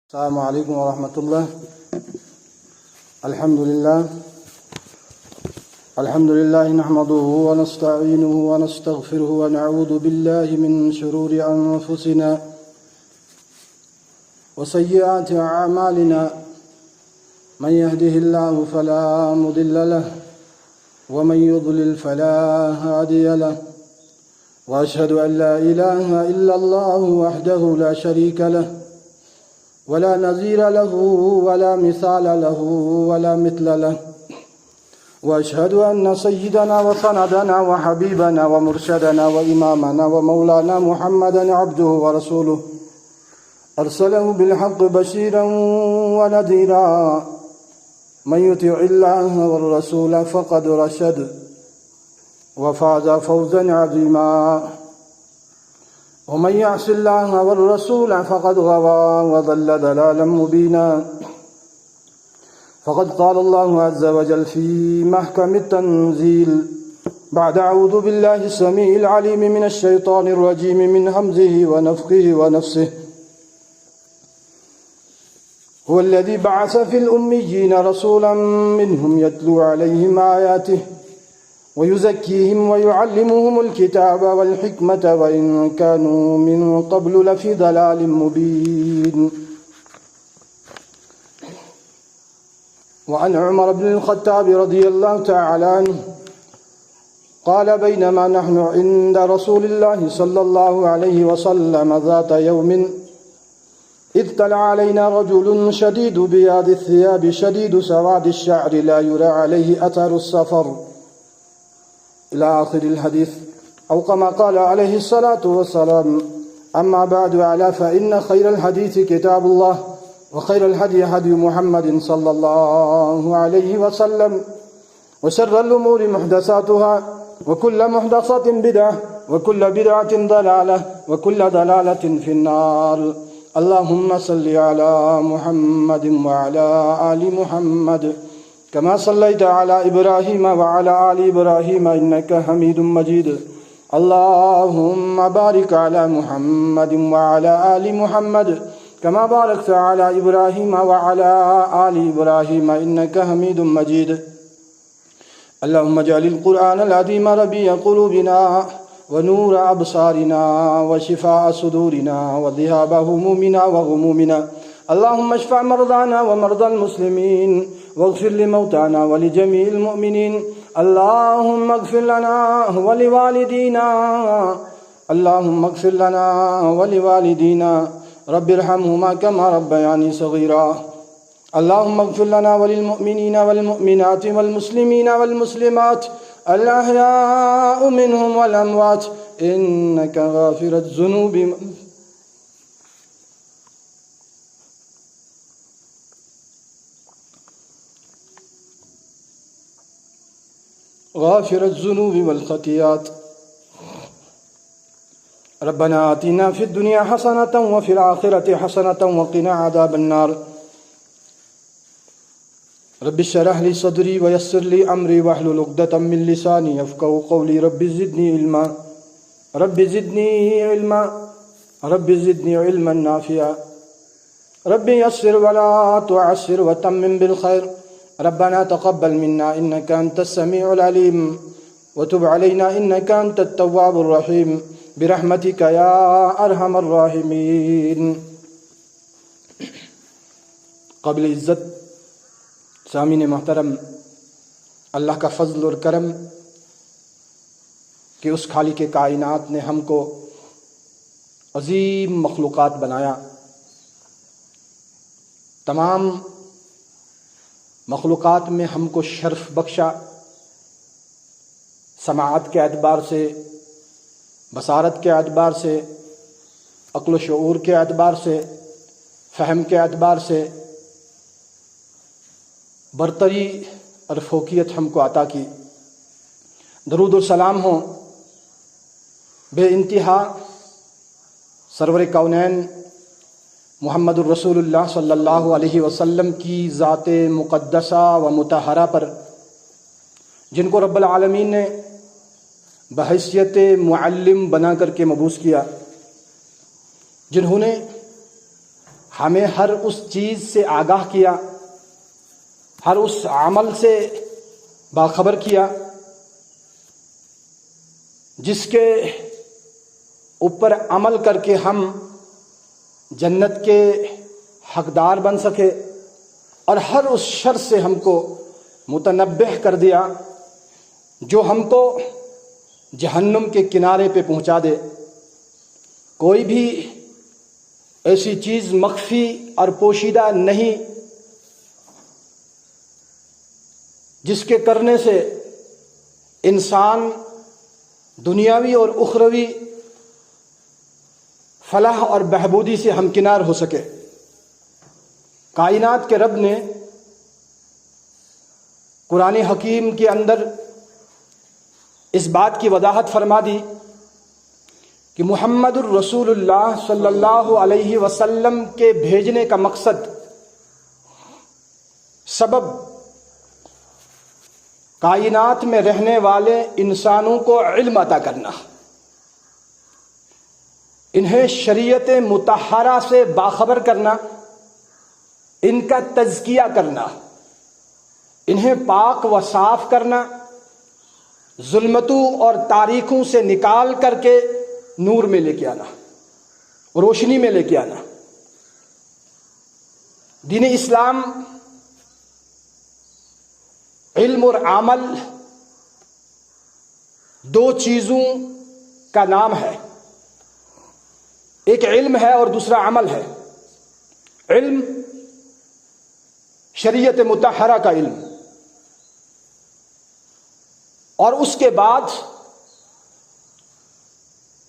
السلام عليكم ورحمة الله. الحمد لله نحمده ونستعينه ونستغفره ونعوذ بالله من شرور أنفسنا وسيئات أعمالنا، من يهده الله فلا مضل له ومن يضلل فلا هادي له، وأشهد أن لا إله إلا الله وحده لا شريك له ولا نظير له ولا مثال له ولا مثل له، وأشهد أن سيدنا وسندنا وحبيبنا ومرشدنا وإمامنا ومولانا محمدا عبده ورسوله، أرسله بالحق بشيرا ونذيرا، من يطع الله والرسول فقد رشد وفاز فوزا عظيما، ومن يعص الله والرسول فقد غوى وضل ضلالا مبينا. فقد قال الله عز وجل في محكم التنزيل بعد أعوذ بالله السميع العليم من الشيطان الرجيم من همزه ونفخه ونفسه: هو الذي بعث في الأميين رسولا منهم يتلو عليهم آياته ويزكيهم ويعلمهم الكتاب والحكمة وإن كانوا من قبل لفي ضلال مبين. وعن عمر بن الخطاب رضي الله تعالى عنه قال: بينما نحن عند رسول الله صلى الله عليه وسلم ذات يوم إذ طلع علينا رجل شديد بياض الثياب شديد سواد الشعر لا يرى عليه أثر السفر، إلى آخر الحديث، أو كما قال عليه الصلاة والسلام. أما بعد، أعلى فإن خير الحديث كتاب الله، وخير الهدي هدي محمد صلى الله عليه وسلم، وشر الأمور محدثاتها، وكل محدثة بدعة، وكل بدعة ضلالة، وكل ضلالة في النار. اللهم صل على محمد وعلى آل محمد كما صليت على إبراهيم وعلى آل إبراهيم إنك حميد مجيد. اللهم بارك على محمد وعلى آل محمد كما باركت على إبراهيم وعلى آل إبراهيم إنك حميد مجيد. اللهم اجعل القرآن العظيم ربيع قلوبنا ونور أبصارنا وشفاء صدورنا وذهاب همومنا وغمومنا. اللهم اشفع مرضانا ومرضى المسلمين واغفر لموتانا ولجميع المؤمنين. اللهم اغفر لنا ولوالدينا، اللهم اغفر لنا ولوالدينا، رب ارحمهما كما ربياني صغيرا. اللهم اغفر لنا وللمؤمنين والمؤمنات والمسلمين والمسلمات الأحياء منهم والأموات إنك غافر الذنوب والخطيئات. ربنا آتنا في الدنيا حسنة وفي الآخرة حسنة وقنا عذاب النار. رب اشرح لي صدري ويسر لي أمري واحلل عقدة من لساني يفقهوا قولي. رب زدني علما، رب زدني علما، رب زدني علما نافعا. رب يسر ولا تعسر وتمم بالخير. ربنا تقبل منا إنك أنت السميع العليم وتب علينا إنك أنت التواب الرحيم برحمتك يا أرحم الراحمين. قابل عزت سامعین محترم، اللہ کا فضل اور کرم کہ اس خالق کائنات نے ہم کو عظیم مخلوقات بنایا، تمام مخلوقات میں ہم کو شرف بخشا، سماعت کے اعتبار سے، بصارت کے اعتبار سے، عقل و شعور کے اعتبار سے، فہم کے اعتبار سے برتری اور فوقیت ہم کو عطا کی. درود و سلام ہوں بے انتہا سرور کونین محمد الرسول اللہ صلی اللہ علیہ وسلم کی ذات مقدسہ و مطہرہ پر، جن کو رب العالمین نے بحیثیت معلم بنا کر کے مبعوث کیا، جنہوں نے ہمیں ہر اس چیز سے آگاہ کیا، ہر اس عمل سے باخبر کیا جس کے اوپر عمل کر کے ہم جنت کے حقدار بن سکے، اور ہر اس شر سے ہم کو متنبہ کر دیا جو ہم کو جہنم کے کنارے پہ پہنچا دے۔ کوئی بھی ایسی چیز مخفی اور پوشیدہ نہیں جس کے کرنے سے انسان دنیاوی اور اخروی فلاح اور بہبودی سے ہمکنار ہو سکے۔ کائنات کے رب نے قرآن حکیم کے اندر اس بات کی وضاحت فرما دی کہ محمد الرسول اللہ صلی اللہ علیہ وسلم کے بھیجنے کا مقصد، سبب کائنات میں رہنے والے انسانوں کو علم عطا کرنا، انہیں شریعت مطہرہ سے باخبر کرنا، ان کا تزکیہ کرنا، انہیں پاک و صاف کرنا، ظلمتوں اور تاریکوں سے نکال کر کے نور میں لے کے آنا، روشنی میں لے کے آنا۔ دین اسلام علم اور عمل دو چیزوں کا نام ہے، ایک علم ہے اور دوسرا عمل ہے۔ علم شریعت مطہرہ کا علم، اور اس کے بعد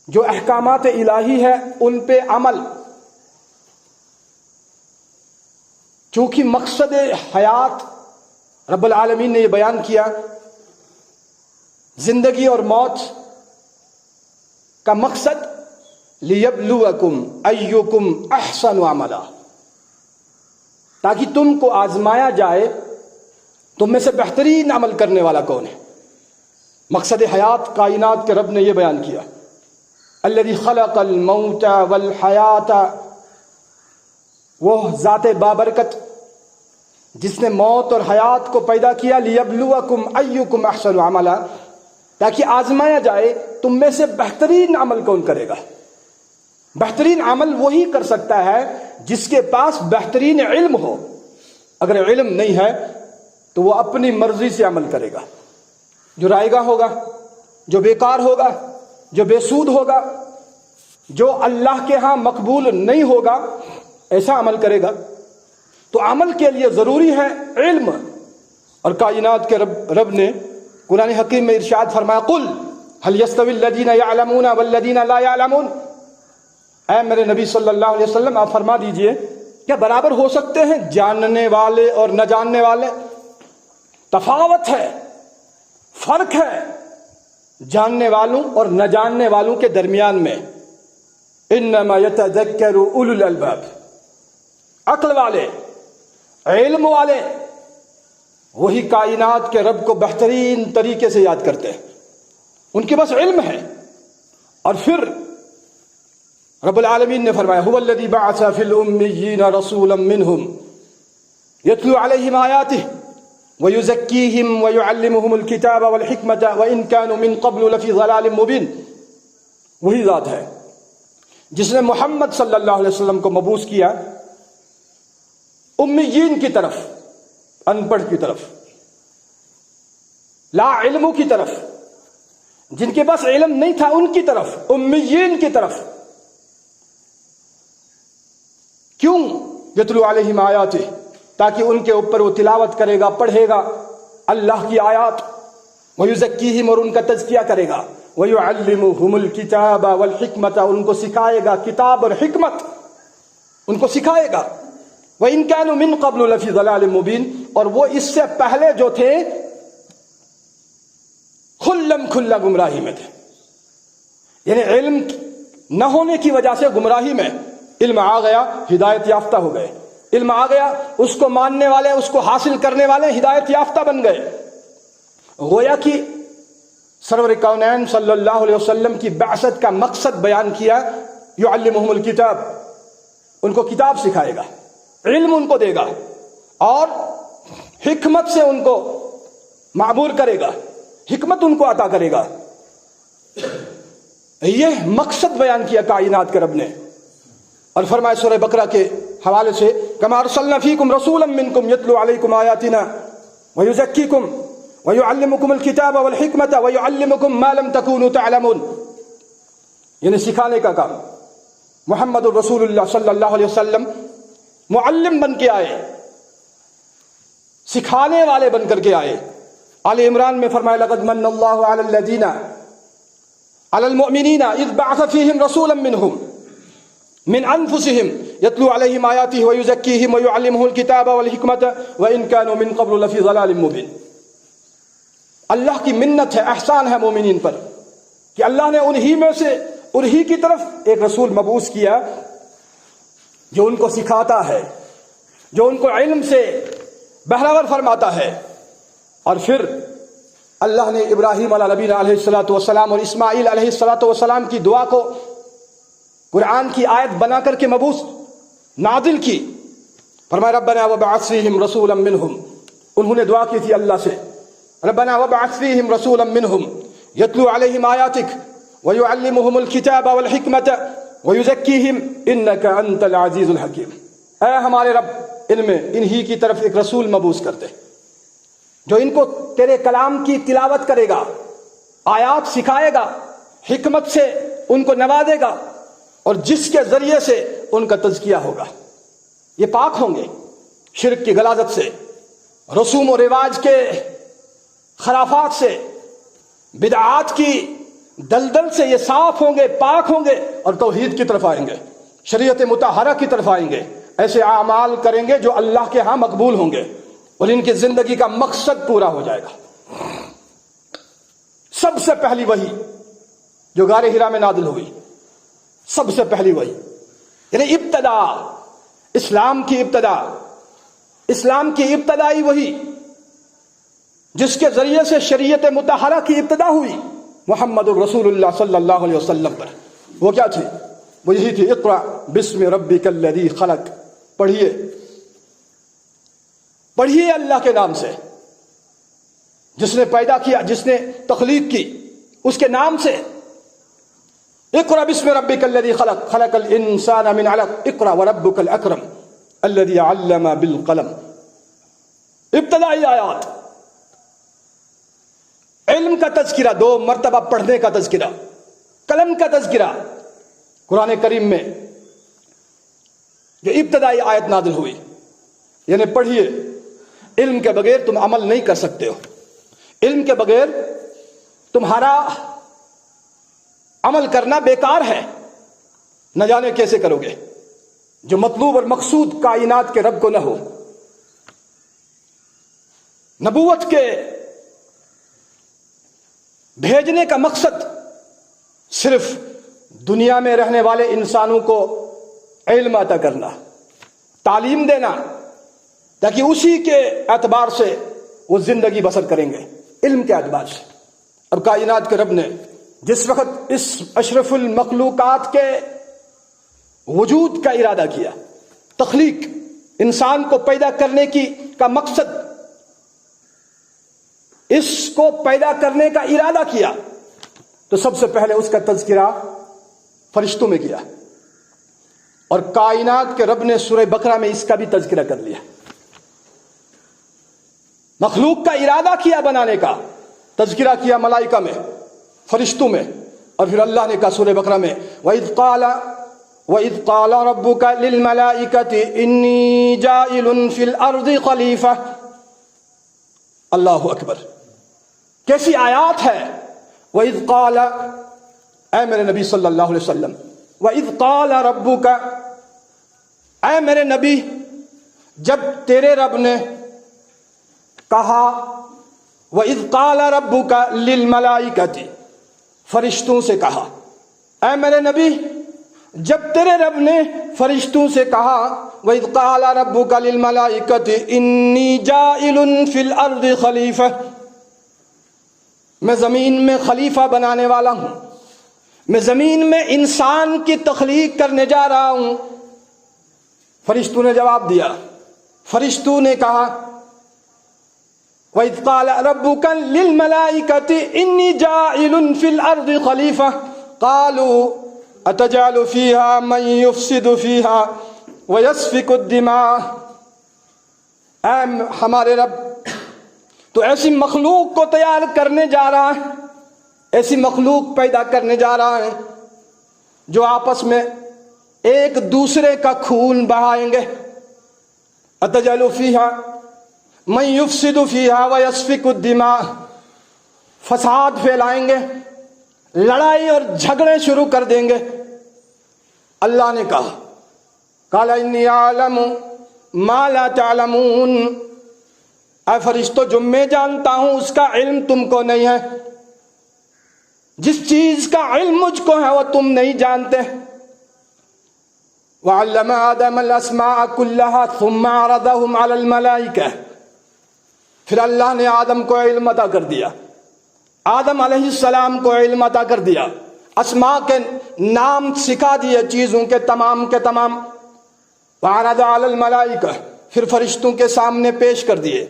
جو احکامات الہی ہے ان پہ عمل۔ چونکہ مقصد حیات رب العالمین نے یہ بیان کیا، زندگی اور موت کا مقصد لیبلوکم ایکم احسن عملا، تاکہ تم کو آزمایا جائے تم میں سے بہترین عمل کرنے والا کون ہے۔ مقصد حیات کائنات کے رب نے یہ بیان کیا، الذی خلق الموت والحیات، وہ ذات بابرکت جس نے موت اور حیات کو پیدا کیا، لیبلوکم ایکم احسن عملا، تاکہ آزمایا جائے تم میں سے بہترین عمل کون کرے گا۔ بہترین عمل وہی کر سکتا ہے جس کے پاس بہترین علم ہو۔ اگر علم نہیں ہے تو وہ اپنی مرضی سے عمل کرے گا، جو رائے گاہ ہوگا، جو بیکار ہوگا، جو بے سود ہوگا، جو اللہ کے ہاں مقبول نہیں ہوگا، ایسا عمل کرے گا۔ تو عمل کے لیے ضروری ہے علم، اور کائنات کے رب نے قرآن حکیم میں ارشاد فرمایا، قل هل يستوي الذين يعلمون والذين لا يعلمون، اے میرے نبی صلی اللہ علیہ وسلم آپ فرما دیجئے کیا برابر ہو سکتے ہیں جاننے والے اور نہ جاننے والے؟ تفاوت ہے، فرق ہے جاننے والوں اور نہ جاننے والوں کے درمیان میں۔ انما یتذکر اولو الالباب، عقل والے، علم والے، وہی کائنات کے رب کو بہترین طریقے سے یاد کرتے ہیں، ان کے پاس علم ہے۔ اور پھر رب العالمین نے فرمایا، هو الذی بعث فی الامیین رسولا منہم یتلو علیہم آیاتہ ویزکیہم ویعلمہم الکتاب والحکمۃ وان کانوا من قبل لفی ضلال مبین۔ وہی ذات ہے جس نے محمد صلی اللہ علیہ وسلم کو مبعوث کیا امیین کی طرف، ان پڑھ کی طرف، لا علموں کی طرف، جن کے پاس علم نہیں تھا ان کی طرف، امیین کی طرف۔ کیوں؟ یتلو علیہم آیاتہ، تاکہ ان کے اوپر وہ تلاوت کرے گا، پڑھے گا اللہ کی آیات، ویزکیہم، اور ان کا تزکیہ کرے گا، ویعلمہم الکتاب والحکمۃ، ان کو سکھائے گا کتاب اور حکمت، ان کو سکھائے گا، وَإِن كَانُوا مِن قَبْلُ لَفِي ضَلَالٍ مُبِينٍ، اور وہ اس سے پہلے جو تھے کھلا گمراہی میں تھے۔ یعنی علم نہ ہونے کی وجہ سے گمراہی میں، علم آ گیا ہدایت یافتہ ہو گئے، علم آ گیا اس کو ماننے والے، اس کو حاصل کرنے والے ہدایت یافتہ بن گئے۔ گویا کہ سرور کونین صلی اللہ علیہ وسلم کی بعثت کا مقصد بیان کیا، یعلمہم الکتاب، ان کو کتاب سکھائے گا، علم ان کو دے گا اور حکمت سے ان کو معمور کرے گا، حکمت ان کو عطا کرے گا۔ یہ مقصد بیان کیا کائنات کے رب نے، اور فرمایا سورہ بقرہ کے حوالے سے کما ارسلنا فیکم رسولا منکم یتلو علیکم آیاتنا ویزکیکم ویعلمکم الکتاب والحکمت ویعلمکم ما لم تکونوا تعلمون، یعنی سکھانے کا کام۔ محمد الرسول اللہ صلی اللہ علیہ وسلم معلم بن کے آئے، سکھانے والے بن کر کے آئے۔ آل عمران میں فرمایا لقد من اللہ علی الذین علی المؤمنین اذ بعث فیہم رسولا منہم من انفسہم یتلو علیہم آیاتہ ویزکیہم ویعلمہم الکتاب والحکمت وان کانوا من قبل لفی ضلال مبین۔ اللہ کی منت ہے، احسان ہے مومنین پر کہ اللہ نے انہی میں سے انہی کی طرف ایک رسول مبعوث کیا جو ان کو سکھاتا ہے، جو ان کو علم سے بہرور فرماتا ہے۔ اور پھر اللہ نے ابراہیم علیہ نبینا علیہ الصلوۃ والسلام اور اسماعیل علیہ الصلوۃ والسلام کی دعا کو قرآن کی آیت بنا کر کے مبعوث نازل کی۔ فرمایا ربنا وابعث فیہم رسولا منہم، انہوں نے دعا کی تھی اللہ سے ربنا وابعث فیہم رسولا منہم یتلو علیہم آیاتک ویعلمہم الکتاب والحکمت ویزکیہم انک انت العزیز الحکیم۔ اے ہمارے رب، ان میں انہی کی طرف ایک رسول مبعوث کر دے جو ان کو تیرے کلام کی تلاوت کرے گا، آیات سکھائے گا، حکمت سے ان کو نوازے گا، اور جس کے ذریعے سے ان کا تزکیہ ہوگا۔ یہ پاک ہوں گے شرک کی غلاظت سے، رسوم و رواج کے خرافات سے، بدعات کی دلدل سے، یہ صاف ہوں گے، پاک ہوں گے اور توحید کی طرف آئیں گے، شریعت مطہرہ کی طرف آئیں گے، ایسے اعمال کریں گے جو اللہ کے ہاں مقبول ہوں گے اور ان کی زندگی کا مقصد پورا ہو جائے گا۔ سب سے پہلی وحی جو غار حرا میں نازل ہوئی، سب سے پہلی وحی، یعنی ابتدا، اسلام کی ابتدا، اسلام کی ابتدائی وحی جس کے ذریعے سے شریعت مطہرہ کی ابتدا ہوئی محمد الرسول اللہ صلی اللہ علیہ وسلم پر، وہ کیا تھی؟ وہ یہی تھی اقرأ بسم ربک الذی خلق، پڑھیے پڑھیے اللہ کے نام سے جس نے پیدا کیا، جس نے تخلیق کی، اس کے نام سے۔ اقرأ بسم ربک الذی خلق خلق الانسان من علق اقرأ وربک الاکرم الذی علم بالقلم۔ ابتدائی آیات، علم کا تذکرہ، 2 مرتبہ پڑھنے کا تذکرہ، قلم کا تذکرہ قرآن کریم میں جو ابتدائی آیت نازل ہوئی، یعنی پڑھیے۔ علم کے بغیر تم عمل نہیں کر سکتے ہو، علم کے بغیر تمہارا عمل کرنا بیکار ہے، نہ جانے کیسے کرو گے جو مطلوب اور مقصود کائنات کے رب کو نہ ہو۔ نبوت کے بھیجنے کا مقصد صرف دنیا میں رہنے والے انسانوں کو علم عطا کرنا، تعلیم دینا، تاکہ اسی کے اعتبار سے وہ زندگی بسر کریں گے، علم کے اعتبار سے۔ اب کائنات کے رب نے جس وقت اس اشرف المخلوقات کے وجود کا ارادہ کیا، تخلیق، انسان کو پیدا کرنے کا مقصد، اس کو پیدا کرنے کا ارادہ کیا، تو سب سے پہلے اس کا تذکرہ فرشتوں میں کیا، اور کائنات کے رب نے سورہ بقرہ میں اس کا بھی تذکرہ کر لیا۔ مخلوق کا ارادہ کیا بنانے کا، تذکرہ کیا ملائکہ میں، فرشتوں میں، اور پھر اللہ نے کہا سورہ بقرہ میں وَإِذْ قَالَ رَبُّكَ لِلْمَلَائِكَةِ إِنِّي جَاعِلٌ فِي الْأَرْضِ خَلِيفَةً۔ اللہ اکبر، کیسی آیات ہے۔ وَإِذْ قَالَ، اے میرے نبی صلی اللہ علیہ وسلم، وَإِذْ قَالَ رَبُّكَ، اے میرے نبی، جب تیرے رب نے کہا، وَإِذْ قَالَ رَبُّكَ لِلْمَلَائِكَةِ، فرشتوں سے کہا، اے میرے نبی جب تیرے رب نے فرشتوں سے کہا، وَإِذْ قَالَ رَبُّكَ لِلْمَلَائِكَةِ إِنِّي جَاعِلٌ فِي الْأَرْضِ خَلِيفَةً، میں زمین میں خلیفہ بنانے والا ہوں، میں زمین میں انسان کی تخلیق کرنے جا رہا ہوں، فرشتوں نے جواب دیا، فرشتوں نے کہا وَإِذْ قَالَ رَبُّكَ لِلْمَلَائِكَةِ إِنِّي جَاعِلٌ فِي الْأَرْضِ خَلِيفَةً قَالُوا أَتَجْعَلُ فِيهَا مَن يُفْسِدُ فِيهَا وَيَسْفِكُ الدِّمَاءَ۔ اے ہمارے رب، تو ایسی مخلوق کو تیار کرنے جا رہا ہے، ایسی مخلوق پیدا کرنے جا رہا ہے جو آپس میں ایک دوسرے کا خون بہائیں گے۔ أَتَجْعَلُ فِيهَا مَن يُفْسِدُ فِيهَا وَيَسْفِكُ الدِّمَاءَ، فساد پھیلائیں گے، لڑائی اور جھگڑے شروع کر دیں گے۔ اللہ نے کہا قَالَ إِنِّي أَعْلَمُ مَا لَا تَعْلَمُونَ، اے فرشتوں جو میں جانتا ہوں اس کا علم تم کو نہیں ہے، جس چیز کا علم مجھ کو ہے وہ تم نہیں جانتے۔ وَعَلَّمَ آدَمَ الْأَسْمَاءَ كُلَّهَا ثُمَّ عَرَضَهُمْ عَلَى الْمَلَائِكَةِ، پھر اللہ نے آدم کو علم عطا کر دیا، آدم علیہ السلام کو علم عطا کر دیا، اسماء کے نام سکھا دیے چیزوں کے تمام کے تمام۔ وَعَرَضَ عَلَى الْمَلَائِكَةِ، پھر فرشتوں کے سامنے پیش کر دیے،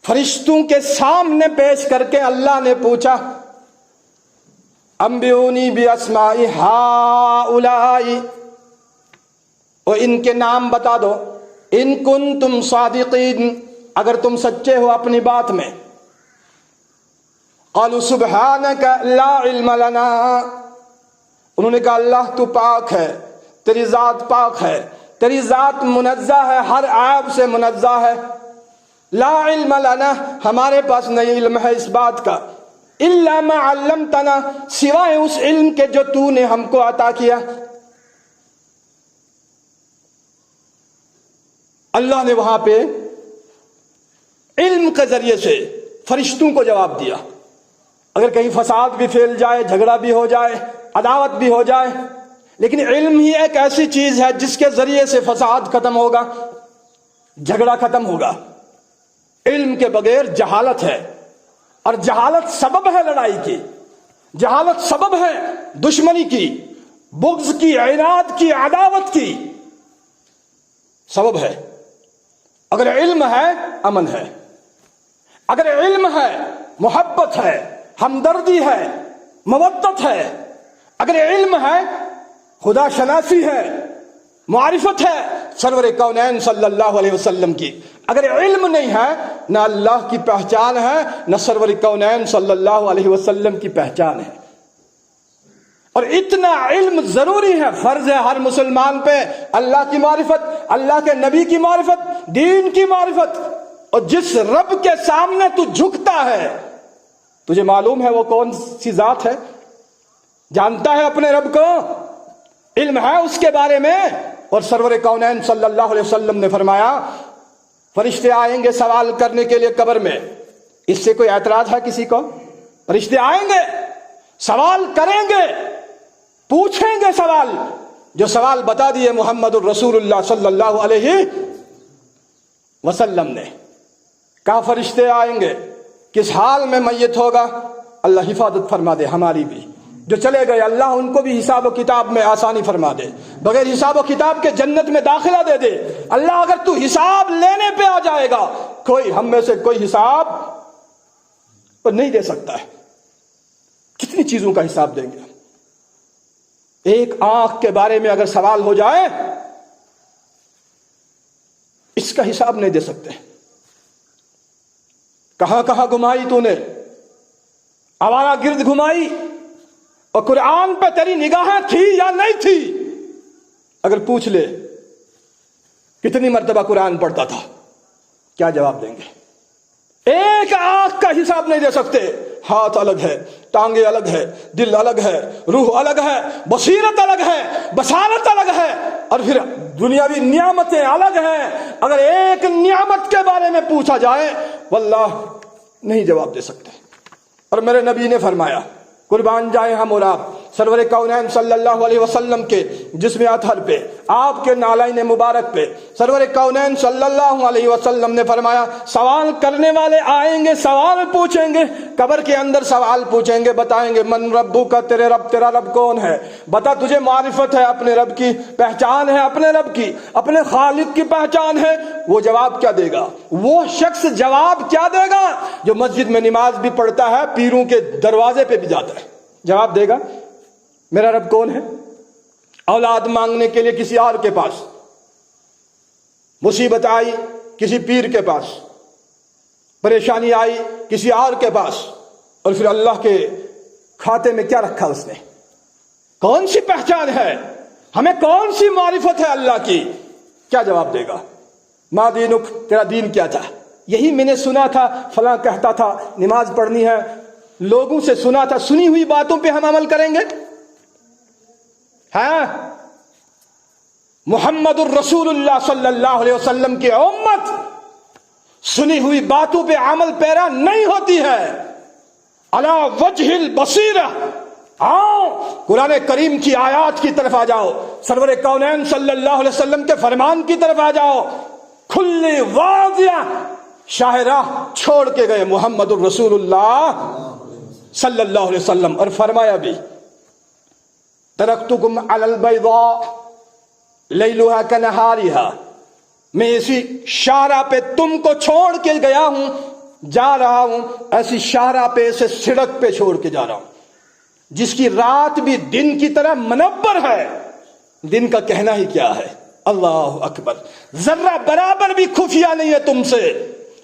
فرشتوں کے سامنے پیش کر کے اللہ نے پوچھا انبئونی باسماء ہؤلاء، اور ان کے نام بتا دو، ان کنتم صادقین، اگر تم سچے ہو اپنی بات میں۔ قالوا سبحانک لا علم لنا، انہوں نے کہا اللہ تو پاک ہے، تیری ذات پاک ہے، تیری ذات منزہ ہے، ہر عیب سے منزہ ہے۔ لا علم لنا، ہمارے پاس نہیں علم ہے اس بات کا، الا ما علمتنا، سوائے اس علم کے جو تو نے ہم کو عطا کیا۔ اللہ نے وہاں پہ علم کے ذریعے سے فرشتوں کو جواب دیا۔ اگر کہیں فساد بھی پھیل جائے، جھگڑا بھی ہو جائے، عداوت بھی ہو جائے، لیکن علم ہی ایک ایسی چیز ہے جس کے ذریعے سے فساد ختم ہوگا، جھگڑا ختم ہوگا۔ علم کے بغیر جہالت ہے، اور جہالت سبب ہے لڑائی کی، جہالت سبب ہے دشمنی کی، بغض کی، عناد کی، عداوت کی سبب ہے۔ اگر علم ہے امن ہے، اگر علم ہے محبت ہے، ہمدردی ہے، مودت ہے، اگر علم ہے خدا شناسی ہے، معرفت ہے سرور کونین صلی اللہ علیہ وسلم کی۔ اگر علم نہیں ہے نہ اللہ کی پہچان ہے، نہ سرور کونین صلی اللہ علیہ وسلم کی پہچان ہے۔ اور اتنا علم ضروری ہے، فرض ہے ہر مسلمان پہ اللہ کی معرفت، اللہ کے نبی کی معرفت، دین کی معرفت۔ اور جس رب کے سامنے تو جھکتا ہے، تجھے معلوم ہے وہ کون سی ذات ہے؟ جانتا ہے اپنے رب کو؟ علم ہے اس کے بارے میں؟ اور سرور کونین صلی اللہ علیہ وسلم نے فرمایا فرشتے آئیں گے سوال کرنے کے لیے قبر میں۔ اس سے کوئی اعتراض ہے کسی کو؟ فرشتے آئیں گے، سوال کریں گے، پوچھیں گے سوال، جو سوال بتا دیے محمد الرسول اللہ صلی اللہ علیہ وسلم نے۔ کہا فرشتے آئیں گے، کس حال میں میت ہوگا؟ اللہ حفاظت فرما دے ہماری بھی، جو چلے گئے اللہ ان کو بھی حساب و کتاب میں آسانی فرما دے، بغیر حساب و کتاب کے جنت میں داخلہ دے دے۔ اللہ اگر تو حساب لینے پہ آ جائے گا، کوئی ہم میں سے کوئی حساب پر نہیں دے سکتا ہے۔ کتنی چیزوں کا حساب دیں گے؟ ایک آنکھ کے بارے میں اگر سوال ہو جائے، اس کا حساب نہیں دے سکتے۔ کہاں کہاں گھمائی تو نے، آوارہ گرد گھمائی، اور قرآن پہ تیری نگاہیں تھی یا نہیں تھی؟ اگر پوچھ لے کتنی مرتبہ قرآن پڑھتا تھا، کیا جواب دیں گے؟ ایک آنکھ کا حساب نہیں دے سکتے۔ ہاتھ الگ ہے، ٹانگیں الگ ہے، دل الگ ہے، روح الگ ہے، بصیرت الگ ہے، بصارت الگ ہے، اور پھر دنیاوی نعمتیں الگ ہیں۔ اگر ایک نعمت کے بارے میں پوچھا جائے واللہ نہیں جواب دے سکتے۔ اور میرے نبی نے فرمایا قربان جائیں ہم اور آپ سرور کونین صلی اللہ علیہ وسلم کے جسم اطہر پہ، آپ کے نالین مبارک پہ سرور کونین صلی اللہ علیہ وسلم نے فرمایا سوال کرنے والے آئیں گے، سوال پوچھیں گے، قبر کے اندر سوال پوچھیں گے، بتائیں گے من ربو کا، تیرا رب کون ہے، بتا تجھے معرفت ہے اپنے رب کی، پہچان ہے اپنے رب کی، اپنے خالق کی پہچان ہے؟ وہ جواب کیا دے گا؟ وہ شخص جواب کیا دے گا جو مسجد میں نماز بھی پڑھتا ہے، پیروں کے دروازے پہ بھی جاتا ہے؟ جواب دے گا میرا رب کون ہے؟ اولاد مانگنے کے لیے کسی اور کے پاس، مصیبت آئی کسی پیر کے پاس، پریشانی آئی کسی اور کے پاس، اور پھر اللہ کے کھاتے میں کیا رکھا اس نے؟ کون سی پہچان ہے ہمیں، کون سی معرفت ہے اللہ کی؟ کیا جواب دے گا؟ ما دینک، تیرا دین کیا تھا؟ یہی میں نے سنا تھا فلاں کہتا تھا نماز پڑھنی ہے، لوگوں سے سنا تھا، سنی ہوئی باتوں پہ ہم عمل کریں گے؟ ہاں، محمد الرسول اللہ صلی اللہ علیہ وسلم کی امت سنی ہوئی باتوں پہ عمل پیرا نہیں ہوتی ہے۔ علی وجہ البصیرہ، آؤ قرآن کریم کی آیات کی طرف آ جاؤ، سرور کونین صلی اللہ علیہ وسلم کے فرمان کی طرف آ جاؤ، کھلی واضح شاہ راہ چھوڑ کے گئے محمد الرسول اللہ صلی اللہ علیہ وسلم، اور فرمایا بھی ترکتکم علی البیضاء لیلھا کنہارھا، میں اسی شاہراہ پہ تم کو چھوڑ کے گیا ہوں، جا رہا ہوں ایسی شاہراہ پہ، اسے سڑک پہ چھوڑ کے جا رہا ہوں جس کی رات بھی دن کی طرح منور ہے۔ دن کا کہنا ہی کیا ہے، اللہ اکبر، ذرہ برابر بھی خفیہ نہیں ہے تم سے،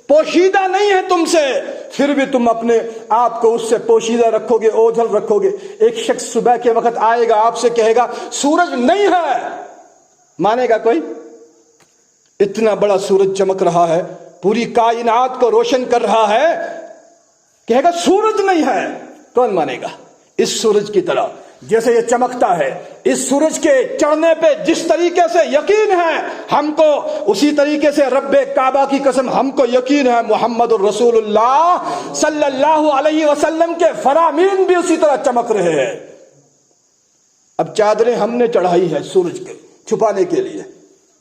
پوشیدہ نہیں ہے تم سے، پھر بھی تم اپنے آپ کو اس سے پوشیدہ رکھو گے، اوجھل رکھو گے۔ ایک شخص صبح کے وقت آئے گا آپ سے کہے گا سورج نہیں ہے، مانے گا کوئی؟ اتنا بڑا سورج چمک رہا ہے، پوری کائنات کو روشن کر رہا ہے، کہے گا سورج نہیں ہے، کون مانے گا؟ اس سورج کی طرح جیسے یہ چمکتا ہے، اس سورج کے چڑھنے پہ جس طریقے سے یقین ہے ہم کو، اسی طریقے سے رب کعبہ کی قسم ہم کو یقین ہے محمد الرسول اللہ صلی اللہ علیہ وسلم کے فرامین بھی اسی طرح چمک رہے ہیں۔ اب چادریں ہم نے چڑھائی ہے سورج کے چھپانے کے لیے،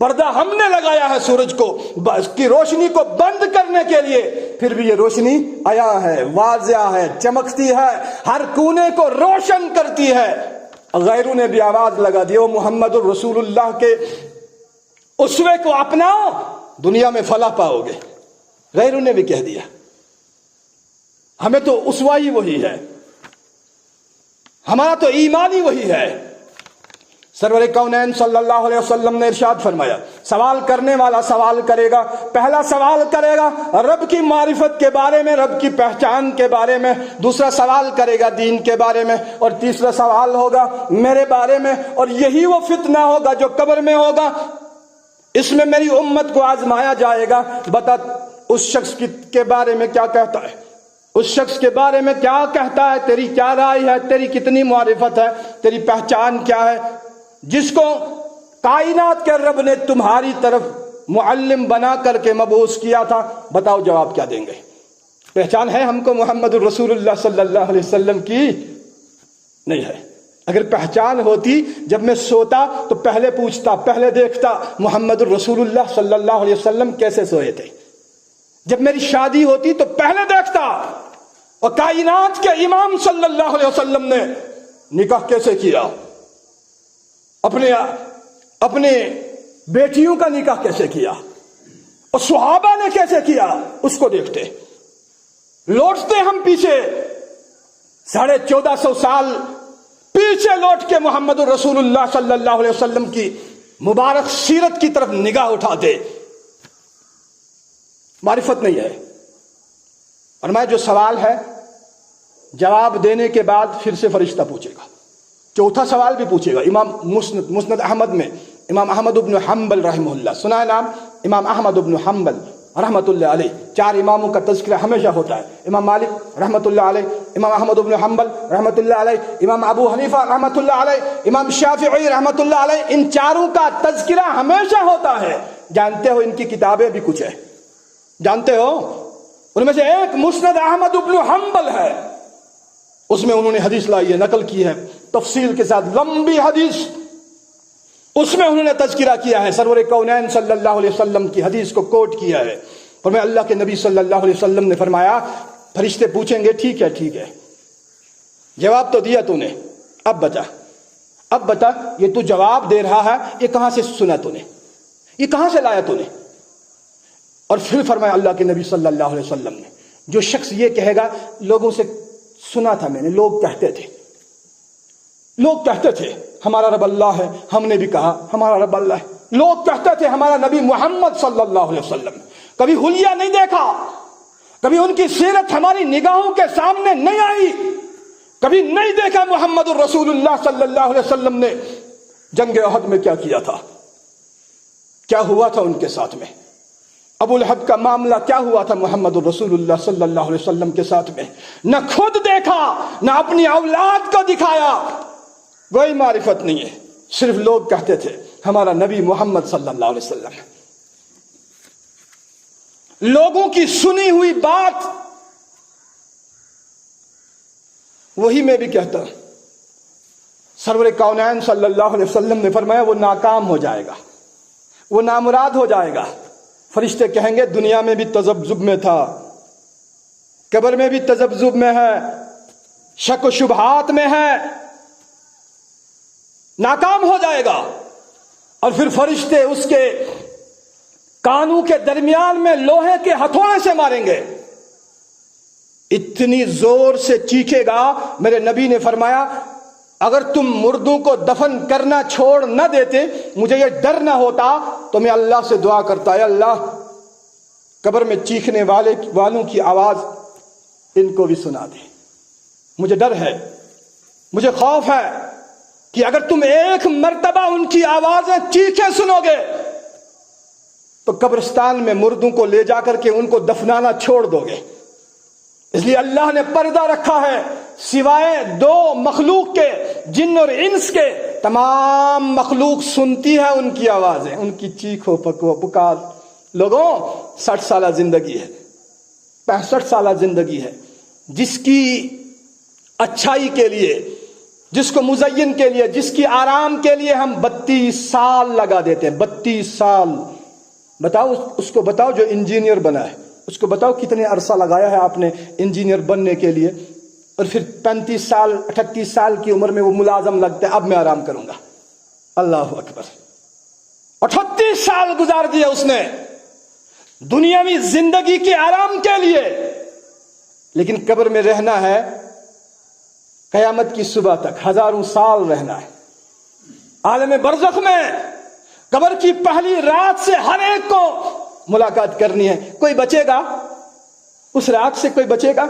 پردہ ہم نے لگایا ہے سورج کو اس کی روشنی کو بند کرنے کے لیے، پھر بھی یہ روشنی آیا ہے، واضح ہے، چمکتی ہے، ہر کونے کو روشن کرتی ہے۔ غیروں نے بھی آواز لگا دی محمد الرسول اللہ کے اسوے کو اپناؤ، دنیا میں فلاح پاؤ گے۔ غیروں نے بھی کہہ دیا، ہمیں تو اسوہ ہی وہی ہے، ہمارا تو ایمان ہی وہی ہے۔ سرور کونین صلی اللہ علیہ وسلم نے ارشاد فرمایا سوال کرنے والا سوال کرے گا، پہلا سوال کرے گا رب کی معرفت کے بارے میں، رب کی پہچان کے بارے میں، دوسرا سوال کرے گا دین کے بارے میں، اور تیسرا سوال ہوگا میرے بارے میں، اور یہی وہ فتنہ ہوگا جو قبر میں ہوگا، اس میں میری امت کو آزمایا جائے گا، بتا اس شخص کے بارے میں کیا کہتا ہے، اس شخص کے بارے میں کیا کہتا ہے، تیری کیا رائے ہے، تیری کتنی معرفت ہے، تیری پہچان کیا ہے، جس کو کائنات کے رب نے تمہاری طرف معلم بنا کر کے مبعوث کیا تھا، بتاؤ جواب کیا دیں گے؟ پہچان ہے ہم کو محمد الرسول اللہ صلی اللہ علیہ وسلم کی؟ نہیں ہے۔ اگر پہچان ہوتی، جب میں سوتا تو پہلے پوچھتا، پہلے دیکھتا محمد الرسول اللہ صلی اللہ علیہ وسلم کیسے سوئے تھے، جب میری شادی ہوتی تو پہلے دیکھتا، اور کائنات کے امام صلی اللہ علیہ وسلم نے نکاح کیسے کیا، اپنے بیٹیوں کا نکاح کیسے کیا، اور صحابہ نے کیسے کیا، اس کو دیکھتے۔ لوٹتے ہم پیچھے 1450 سال پیچھے لوٹ کے محمد الرسول اللہ صلی اللہ علیہ وسلم کی مبارک سیرت کی طرف نگاہ اٹھاتے۔ معرفت نہیں ہے، اور میں جو سوال ہے جواب دینے کے بعد پھر سے فرشتہ پوچھے گا، چوتھا سوال بھی پوچھے گا۔ امام مسند احمد میں امام احمد بن حنبل رحمہ اللہ، سنا ہے نام امام احمد بن حنبل رحمۃ اللہ علیہ؟ 4 اماموں کا تذکرہ ہمیشہ ہوتا ہے، امام مالک رحمۃ اللہ علیہ، امام احمد بن حنبل رحمۃ اللہ علیہ، امام ابو حنیفہ رحمۃ اللہ علیہ، امام شافعی رحمۃ اللہ علیہ، ان چاروں کا تذکرہ ہمیشہ ہوتا ہے۔ جانتے ہو ان کی کتابیں بھی کچھ ہے، جانتے ہو؟ ان میں سے ایک مسند احمد بن حنبل ہے، اس میں انہوں نے حدیث لائی ہے، نقل کی ہے، تفصیل کے ساتھ لمبی حدیث، اس میں انہوں نے تذکرہ کیا ہے، سرور کونین صلی اللہ علیہ وسلم کی حدیث کو کوٹ کیا ہے، اور میں اللہ کے نبی صلی اللہ علیہ وسلم نے فرمایا فرشتے پوچھیں گے ٹھیک ہے، جواب تو دیا تو نے، اب بتا یہ تو جواب دے رہا ہے، یہ کہاں سے سنا تو نے، یہ کہاں سے لایا تو نے؟ اور پھر فرمایا اللہ کے نبی صلی اللہ علیہ وسلم نے، جو شخص یہ کہے گا لوگوں سے سنا تھا میں نے، لوگ کہتے تھے ہمارا رب اللہ ہے، ہم نے بھی کہا ہمارا رب اللہ ہے، لوگ کہتے تھے ہمارا نبی محمد صلی اللہ علیہ وسلم، کبھی حلیہ نہیں دیکھا، کبھی ان کی سیرت ہماری نگاہوں کے سامنے نہیں آئی، کبھی نہیں دیکھا محمد الرسول اللہ صلی اللہ علیہ وسلم نے جنگ احد میں کیا کیا تھا، کیا ہوا تھا ان کے ساتھ میں، ابو لہب کا معاملہ کیا ہوا تھا محمد الرسول اللہ صلی اللہ علیہ وسلم کے ساتھ میں، نہ خود دیکھا نہ اپنی اولاد کو دکھایا، کوئی معرفت نہیں ہے، صرف لوگ کہتے تھے ہمارا نبی محمد صلی اللہ علیہ وسلم، لوگوں کی سنی ہوئی بات وہی میں بھی کہتا ہوں۔ سرور کونین صلی اللہ علیہ وسلم نے فرمایا وہ ناکام ہو جائے گا، وہ نامراد ہو جائے گا، فرشتے کہیں گے دنیا میں بھی تذبذب میں تھا، قبر میں بھی تذبذب میں ہے، شک و شبہات میں ہے، ناکام ہو جائے گا، اور پھر فرشتے اس کے کانوں کے درمیان میں لوہے کے ہتھوڑے سے ماریں گے، اتنی زور سے چیخے گا، میرے نبی نے فرمایا اگر تم مردوں کو دفن کرنا چھوڑ نہ دیتے، مجھے یہ ڈر نہ ہوتا تو میں اللہ سے دعا کرتا ہے اللہ قبر میں چیخنے والوں کی آواز ان کو بھی سنا دے، مجھے ڈر ہے، مجھے خوف ہے کہ اگر تم ایک مرتبہ ان کی آوازیں چیخیں سنو گے تو قبرستان میں مردوں کو لے جا کر کے ان کو دفنانا چھوڑ دو گے، اس لیے اللہ نے پردہ رکھا ہے، سوائے دو مخلوق کے، جن اور انس کے، تمام مخلوق سنتی ہے ان کی آوازیں، ان کی چیخ و پکار۔ لوگوں 60 سالہ زندگی ہے، 65 سالہ زندگی ہے، جس کی اچھائی کے لیے، جس کو مزین کے لیے، جس کی آرام کے لیے ہم 32 سال لگا دیتے ہیں، 32 سال۔ بتاؤ اس کو بتاؤ جو انجینئر بنا ہے، اس کو بتاؤ کتنے عرصہ لگایا ہے آپ نے انجینئر بننے کے لیے، اور پھر 35 سال 38 سال کی عمر میں وہ ملازم لگتا ہے اب میں آرام کروں گا۔ اللہ اکبر، 38 سال گزار دیا اس نے دنیاوی زندگی کے آرام کے لیے، لیکن قبر میں رہنا ہے قیامت کی صبح تک، 1000 سال رہنا ہے عالم برزخ میں۔ قبر کی پہلی رات سے ہر ایک کو ملاقات کرنی ہے، کوئی بچے گا اس رات سے؟ کوئی بچے گا؟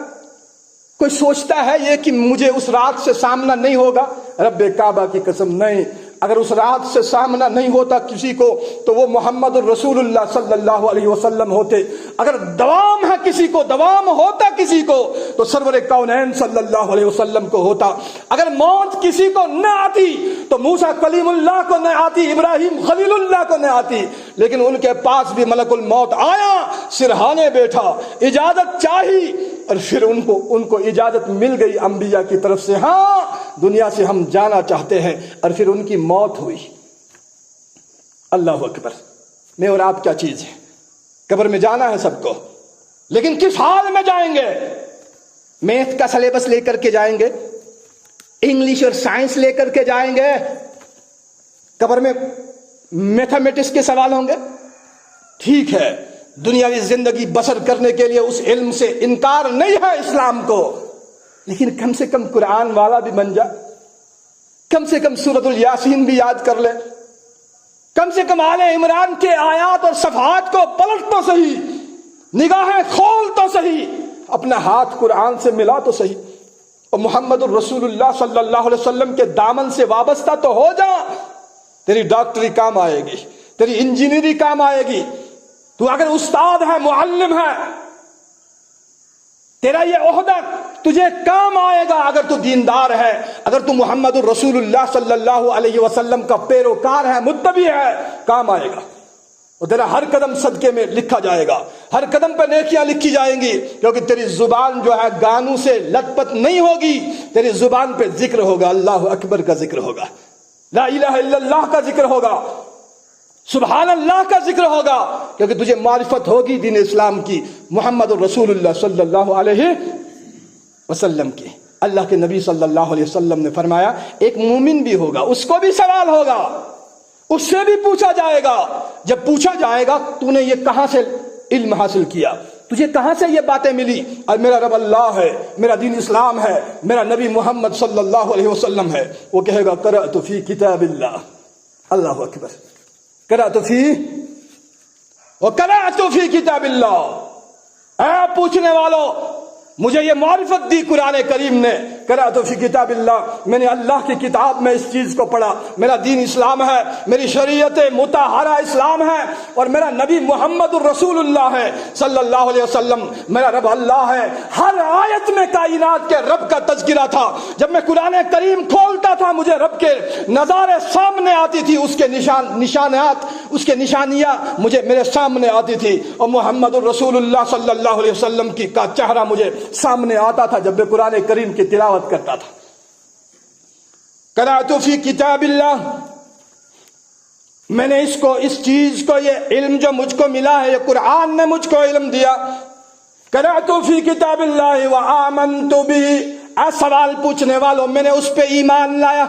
کوئی سوچتا ہے یہ کہ مجھے اس رات سے سامنا نہیں ہوگا؟ رب کعبہ کی قسم نہیں، اگر اس رات سے سامنا نہیں ہوتا کسی کو تو وہ محمد الرسول اللہ صلی اللہ علیہ وسلم ہوتے، اگر دوام ہے کسی کو، دوام ہوتا کسی کو تو سرور کونین صلی اللہ علیہ وسلم کو ہوتا، اگر موت کسی کو نہ آتی تو موسیٰ کلیم اللہ کو نہ آتی، ابراہیم خلیل اللہ کو نہ آتی، لیکن ان کے پاس بھی ملک الموت آیا، سرہانے بیٹھا، اجازت چاہی، اور پھر ان کو اجازت مل گئی انبیاء کی طرف سے، ہاں دنیا سے ہم جانا چاہتے ہیں، اور پھر ان کی موت ہوئی۔ اللہ اکبر، میں اور آپ کیا چیز ہے؟ قبر میں جانا ہے سب کو، لیکن کس حال میں جائیں گے؟ میتھ کا سلیبس لے کر کے جائیں گے، انگلش اور سائنس لے کر کے جائیں گے، قبر میں میتھمیٹکس کے سوال ہوں گے؟ ٹھیک ہے، دنیاوی زندگی بسر کرنے کے لیے اس علم سے انکار نہیں ہے اسلام کو، لیکن کم سے کم قرآن والا بھی بن جا، کم سے کم سورۃ الیاسین بھی یاد کر لے، کم سے کم آل عمران کے آیات اور صفحات کو پلٹ تو صحیح، نگاہیں کھول تو صحیح، اپنا ہاتھ قرآن سے ملا تو صحیح، اور محمد الرسول اللہ صلی اللہ علیہ وسلم کے دامن سے وابستہ تو ہو جا، تیری ڈاکٹری کام آئے گی، تیری انجینئری کام آئے گی، تو اگر استاد ہے، معلم ہے، تیرا یہ عہدہ تجھے کام آئے گا، اگر تو دیندار ہے، اگر تو محمد الرسول اللہ صلی اللہ علیہ وسلم کا پیروکار ہے، متبع ہے، کام آئے گا، اور تیرا ہر قدم صدقے میں لکھا جائے گا، ہر قدم پہ نیکیاں لکھی جائیں گی، کیونکہ تیری زبان جو ہے گانوں سے لت پت نہیں ہوگی، تیری زبان پہ ذکر ہوگا، اللہ اکبر کا ذکر ہوگا، لا الہ الا اللہ کا ذکر ہوگا، سبحان اللہ کا ذکر ہوگا، کیونکہ تجھے معرفت ہوگی دین اسلام کی، محمد الرسول اللہ صلی اللہ علیہ وسلم کی۔ اللہ کے نبی صلی اللہ علیہ وسلم نے فرمایا ایک مومن بھی ہوگا، اس کو بھی سوال ہوگا، اس سے بھی پوچھا جائے گا۔ جب پوچھا جائے گا تو نے یہ کہاں سے علم حاصل کیا، تجھے کہاں سے یہ باتیں ملی؟ اور میرا رب اللہ ہے، میرا دین اسلام ہے، میرا نبی محمد صلی اللہ علیہ وسلم ہے۔ وہ کہے گا قرأت فی کتاب اللہ، اللہ اکبر، قرأت فی کتاب اللہ۔ اے پوچھنے والوں، مجھے یہ معرفت دی قرآن کریم نے، قرأت فی کتاب اللہ، میں نے اللہ کی کتاب میں اس چیز کو پڑھا، میرا دین اسلام ہے، میری شریعت مطہرہ اسلام ہے، اور میرا نبی محمد الرسول اللہ ہے صلی اللہ علیہ وسلم، میرا رب اللہ ہے۔ ہر آیت میں کائنات کے رب کا تذکرہ تھا۔ جب میں قرآن کریم کھولتا تھا مجھے رب کے نظارے سامنے آتی تھی، اس کے نشانات، اس کے نشانیاں مجھے میرے سامنے آتی تھی، اور محمد الرسول اللہ صلی اللہ علیہ وسلم کا چہرہ مجھے سامنے آتا تھا جب میں قرآن کریم کی تلاوت کرتا تھا۔ قرأت فی کتاب اللہ، میں نے اس چیز کو، یہ علم جو مجھ کو ملا ہے، یہ قرآن نے مجھ کو علم دیا۔ قرأت فی کتاب اللہ وآمنت بہ، اے سوال پوچھنے والوں، میں نے اس پہ ایمان لایا،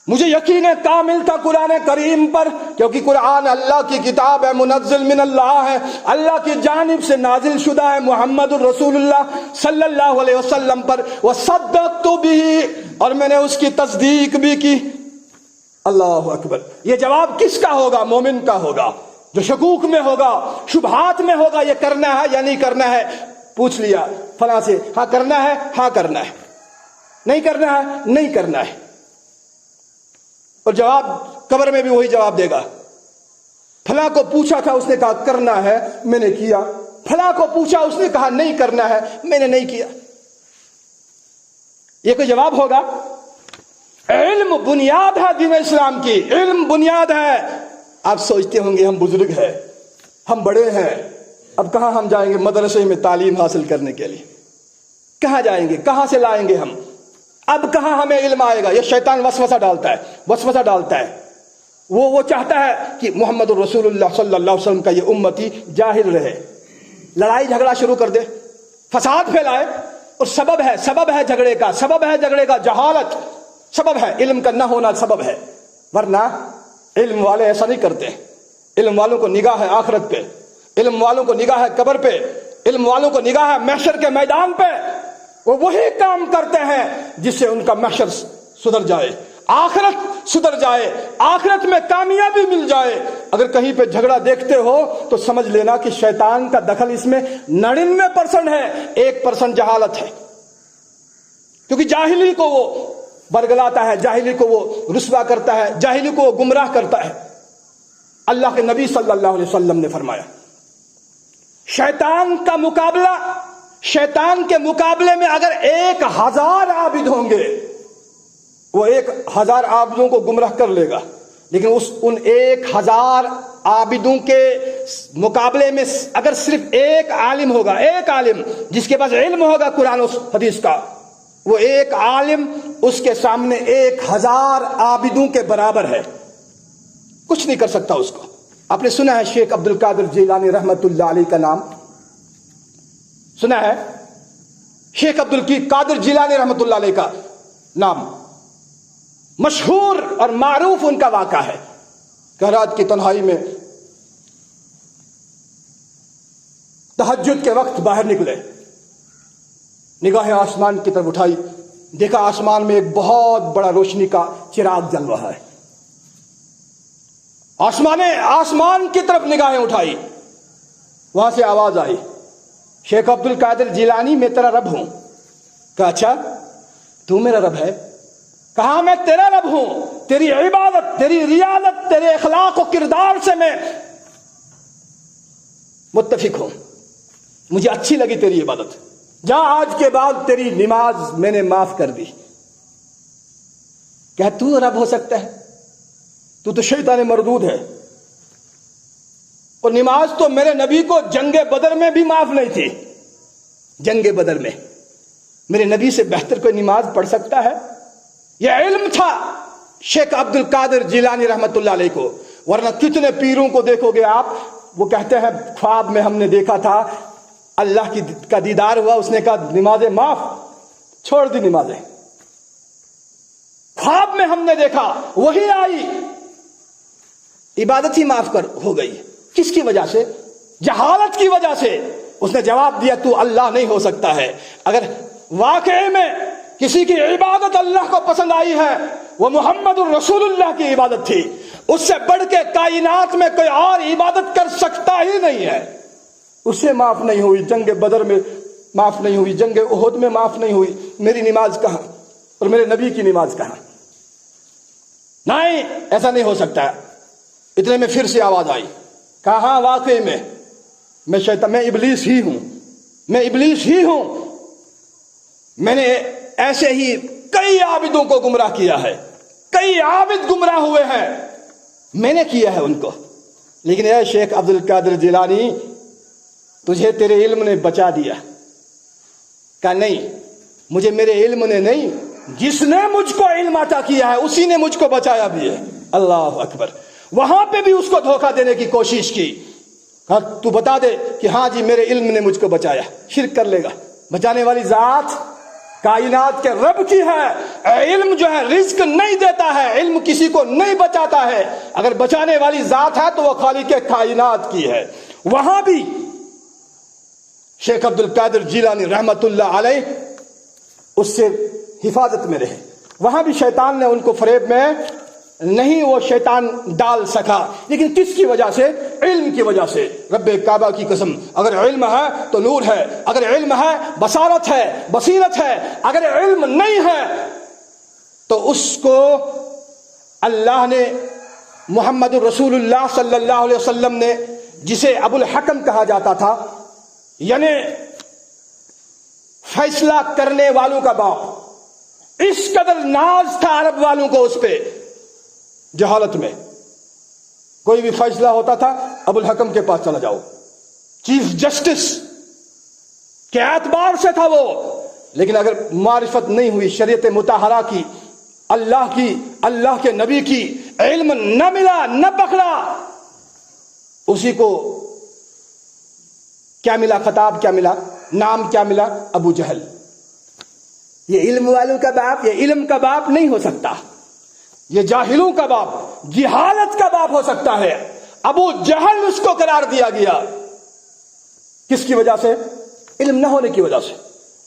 مجھے یقین کامل تھا قرآن کریم پر، کیونکہ قرآن اللہ کی کتاب ہے، منزل من اللہ ہے، اللہ کی جانب سے نازل شدہ ہے محمد الرسول اللہ صلی اللہ علیہ وسلم پر۔ وصدقت بہ، اور میں نے اس کی تصدیق بھی کی۔ اللہ اکبر۔ یہ جواب کس کا ہوگا؟ مومن کا ہوگا، جو شکوک میں ہوگا، شبہات میں ہوگا، یہ کرنا ہے یا نہیں کرنا ہے۔ پوچھ لیا فلاں سے، ہاں کرنا ہے، ہاں کرنا ہے، نہیں کرنا ہے، نہیں کرنا ہے، اور جواب قبر میں بھی وہی جواب دے گا۔ فلاں کو پوچھا تھا، اس نے کہا کرنا ہے، میں نے کیا۔ فلاں کو پوچھا، اس نے کہا نہیں کرنا ہے، میں نے نہیں کیا۔ یہ کوئی جواب ہوگا؟ علم بنیاد ہے دین اسلام کی، علم بنیاد ہے۔ آپ سوچتے ہوں گے ہم بزرگ ہیں، ہم بڑے ہیں، اب کہاں ہم جائیں گے مدرسے میں تعلیم حاصل کرنے کے لیے؟ کہاں جائیں گے؟ کہاں سے لائیں گے ہم؟ اب کہاں ہمیں علم آئے گا؟ یہ شیطان وسوسہ ڈالتا ہے، وہ چاہتا ہے کہ محمد الرسول اللہ صلی اللہ علیہ وسلم کا یہ امتی جاہل رہے، لڑائی جھگڑا شروع کر دے، فساد پھیلائے، اور سبب ہے جھگڑے کا جہالت، سبب ہے علم کا نہ ہونا، سبب ہے۔ ورنہ علم والے ایسا نہیں کرتے۔ علم والوں کو نگاہ ہے آخرت پہ، علم والوں کو نگاہ ہے قبر پہ، علم والوں کو نگاہ ہے محشر کے میدان پہ۔ وہ وہی کام کرتے ہیں جس سے ان کا محشر سدھر جائے، آخرت سدھر جائے، آخرت میں کامیابی مل جائے۔ اگر کہیں پہ جھگڑا دیکھتے ہو تو سمجھ لینا کہ شیطان کا دخل اس میں 99% ہے، 1% جہالت ہے، کیونکہ جاہلی کو وہ برگلاتا ہے، جاہلی کو وہ رسوا کرتا ہے، جاہلی کو وہ گمراہ کرتا ہے۔ اللہ کے نبی صلی اللہ علیہ وسلم نے فرمایا شیطان کے مقابلے میں اگر 1000 عابد ہوں گے، وہ 1000 عابدوں کو گمراہ کر لے گا، لیکن ان 1000 عابدوں کے مقابلے میں اگر صرف ایک عالم ہوگا، ایک عالم جس کے پاس علم ہوگا قرآن و حدیث کا، وہ ایک عالم اس کے سامنے 1000 عابدوں کے برابر ہے، کچھ نہیں کر سکتا اس کو۔ آپ نے سنا ہے شیخ عبد القادر جیلانی رحمت اللہ علیہ کا نام سنا ہے؟ شیخ عبد القادر جیلانی رحمت اللہ علیہ کا نام مشہور اور معروف ان کا واقعہ ہے کہ رات کی تنہائی میں تہجد کے وقت باہر نکلے، نگاہیں آسمان کی طرف اٹھائی، دیکھا آسمان میں ایک بہت بڑا روشنی کا چراغ جل رہا ہے۔ آسمان کی طرف نگاہیں اٹھائی، وہاں سے آواز آئی، شیخ عبد القادر جیلانی میں تیرا رب ہوں۔ کہا اچھا تو میرا رب ہے؟ کہا میں تیرا رب ہوں، تیری عبادت، تیری ریاضت، تیرے اخلاق و کردار سے میں متفق ہوں، مجھے اچھی لگی تیری عبادت، جا آج کے بعد تیری نماز میں نے معاف کر دی۔ کیا تو رب ہو سکتا ہے؟ تو شیطان مردود ہے، اور نماز تو میرے نبی کو جنگ بدر میں بھی معاف نہیں تھی، جنگ بدر میں میرے نبی سے بہتر کوئی نماز پڑھ سکتا ہے؟ یہ علم تھا شیخ عبد القادر جیلانی رحمت اللہ علیہ کو، ورنہ کتنے پیروں کو دیکھو گے آپ، وہ کہتے ہیں خواب میں ہم نے دیکھا تھا اللہ کا دیدار ہوا، اس نے کہا نمازیں معاف، چھوڑ دی نمازیں، خواب میں ہم نے دیکھا، وہی آئی، عبادت ہی معاف ہو گئی۔ کس کی وجہ سے؟ جہالت کی وجہ سے۔ اس نے جواب دیا تو اللہ نہیں ہو سکتا ہے۔ اگر واقعے میں کسی کی عبادت اللہ کو پسند آئی ہے، وہ محمد الرسول اللہ کی عبادت تھی، اس سے بڑھ کے کائنات میں کوئی اور عبادت کر سکتا ہی نہیں ہے۔ اس سے معاف نہیں ہوئی، جنگ بدر میں معاف نہیں ہوئی، جنگ احد میں معاف نہیں ہوئی، میری نماز کہاں اور میرے نبی کی نماز کہاں؟ نہیں، ایسا نہیں ہو سکتا۔ اتنے میں پھر سے آواز آئی، کہاں واقعی میں میں شیطان، میں ابلیس ہی ہوں، میں ابلیس ہی ہوں، میں نے ایسے ہی کئی عابدوں کو گمراہ کیا ہے، کئی عابد گمراہ ہوئے ہیں، میں نے کیا ہے ان کو، لیکن اے شیخ عبد القادر جیلانی تجھے تیرے علم نے بچا دیا۔ کہا نہیں، مجھے میرے علم نے نہیں، جس نے مجھ کو علم عطا کیا ہے اسی نے مجھ کو بچایا بھی ہے۔ اللہ اکبر۔ وہاں پہ بھی اس کو دھوکہ دینے کی کوشش کی، کہا تو بتا دے کہ ہاں جی میرے علم نے مجھ کو بچایا۔ شرک کر لے گا۔ بچانے والی ذات کائنات کے رب کی ہے۔ علم جو ہے رزق نہیں دیتا ہے، علم کسی کو نہیں بچاتا ہے۔ اگر بچانے والی ذات ہے تو وہ خالق کائنات کی ہے۔ وہاں بھی شیخ عبد القادر جیلانی رحمت اللہ علیہ اس سے حفاظت میں رہے۔ وہاں بھی شیطان نے ان کو فریب میں نہیں وہ شیطان ڈال سکا، لیکن کس کی وجہ سے؟ علم کی وجہ سے۔ رب کعبہ کی قسم، اگر علم ہے تو نور ہے، اگر علم ہے بصارت ہے، بصیرت ہے، اگر علم نہیں ہے تو اس کو اللہ نے، محمد الرسول اللہ صلی اللہ علیہ وسلم نے، جسے ابو الحکم کہا جاتا تھا، یعنی فیصلہ کرنے والوں کا باپ، اس قدر ناز تھا عرب والوں کو اس پہ، جہالت میں کوئی بھی فیصلہ ہوتا تھا ابو الحکم کے پاس چلا جاؤ، چیف جسٹس کے اعتبار سے تھا وہ، لیکن اگر معرفت نہیں ہوئی شریعت مطہرہ کی، اللہ کے نبی کی، علم نہ ملا، نہ پکڑا، اسی کو کیا ملا؟ خطاب کیا ملا؟ نام کیا ملا؟ ابو جہل۔ یہ علم والوں کا باپ، یہ علم کا باپ نہیں ہو سکتا، یہ جاہلوں کا باپ، جہالت کا باپ ہو سکتا ہے۔ ابو جہل اس کو قرار دیا گیا، کس کی وجہ سے؟ علم نہ ہونے کی وجہ سے،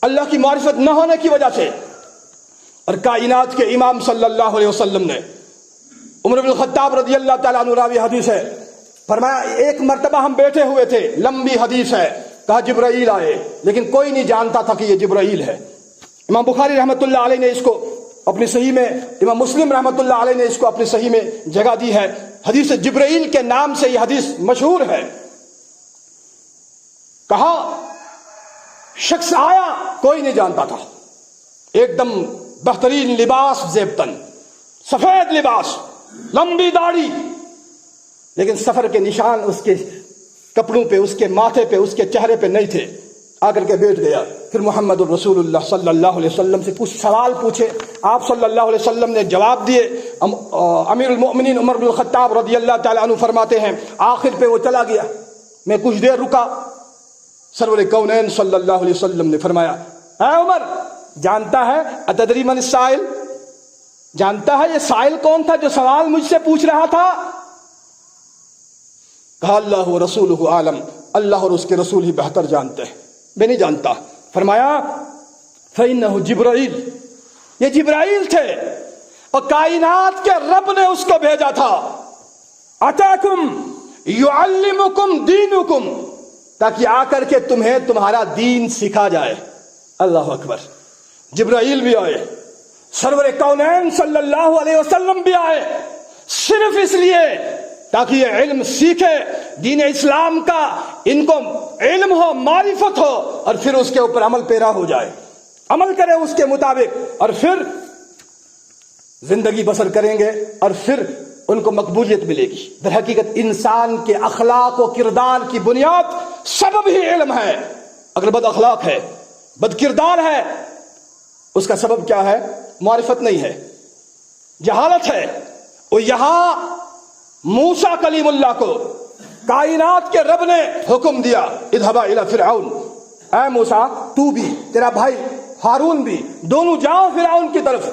اللہ کی معرفت نہ ہونے کی وجہ سے۔ اور کائنات کے امام صلی اللہ علیہ وسلم نے، عمر بن الخطاب رضی اللہ تعالیٰ عنہ، راوی حدیث ہے، فرمایا ایک مرتبہ ہم بیٹھے ہوئے تھے، لمبی حدیث ہے، کہا جبرائیل آئے، لیکن کوئی نہیں جانتا تھا کہ یہ جبرائیل ہے۔ امام بخاری رحمت اللہ علیہ نے اس کو اپنی صحیح میں، امام مسلم رحمت اللہ علیہ نے اس کو اپنی صحیح میں جگہ دی ہے، حدیث جبرائیل کے نام سے یہ حدیث مشہور ہے۔ کہا شخص آیا، کوئی نہیں جانتا تھا، ایک دم بہترین لباس، زیبتن سفید لباس، لمبی داڑھی، لیکن سفر کے نشان اس کے کپڑوں پہ، اس کے ماتھے پہ، اس کے چہرے پہ نہیں تھے۔ آ کر کے بیٹھ گیا۔ پھر محمد الرسول اللہ صلی اللہ علیہ وسلم سے کچھ سوال پوچھے، آپ صلی اللہ علیہ وسلم نے جواب دیے۔ امیر المؤمنین عمر بن الخطاب رضی اللہ تعالیٰ عنہ فرماتے ہیں آخر پہ وہ چلا گیا، میں کچھ دیر رکا، سرور کونین صلی اللہ علیہ وسلم نے فرمایا اے عمر، جانتا ہے اتدری من السائل، جانتا ہے یہ سائل کون تھا جو سوال مجھ سے پوچھ رہا تھا؟ کہا اللہ و رسولہ عالم، اللہ اور اس کے رسول ہی بہتر جانتے ہیں، میں نہیں جانتا۔ فرمایا فإنہ جبرائیل، یہ جبرائیل تھے، اور کائنات کے رب نے اس کو بھیجا تھا، اتاکم یعلمکم دینکم، تاکہ آ کر کے تمہیں تمہارا دین سکھا جائے۔ اللہ اکبر۔ جبرائیل بھی آئے، سرور کونین صلی اللہ علیہ وسلم بھی آئے، صرف اس لیے تاکہ یہ علم سیکھے، دین اسلام کا ان کو علم ہو، معرفت ہو، اور پھر اس کے اوپر عمل پیرا ہو جائے، عمل کرے اس کے مطابق، اور پھر زندگی بسر کریں گے، اور پھر ان کو مقبولیت ملے گی۔ در حقیقت انسان کے اخلاق و کردار کی بنیاد سبب ہی علم ہے۔ اگر بد اخلاق ہے، بد کردار ہے، اس کا سبب کیا ہے؟ معرفت نہیں ہے، جہالت ہے۔ اور یہاں موسیٰ کلیم اللہ کو کائنات کے رب نے حکم دیا، اذهبا الى فرعون، اے موسیٰ تو بھی تیرا بھائی ہارون بھی دونوں جاؤ فرعون کی طرف۔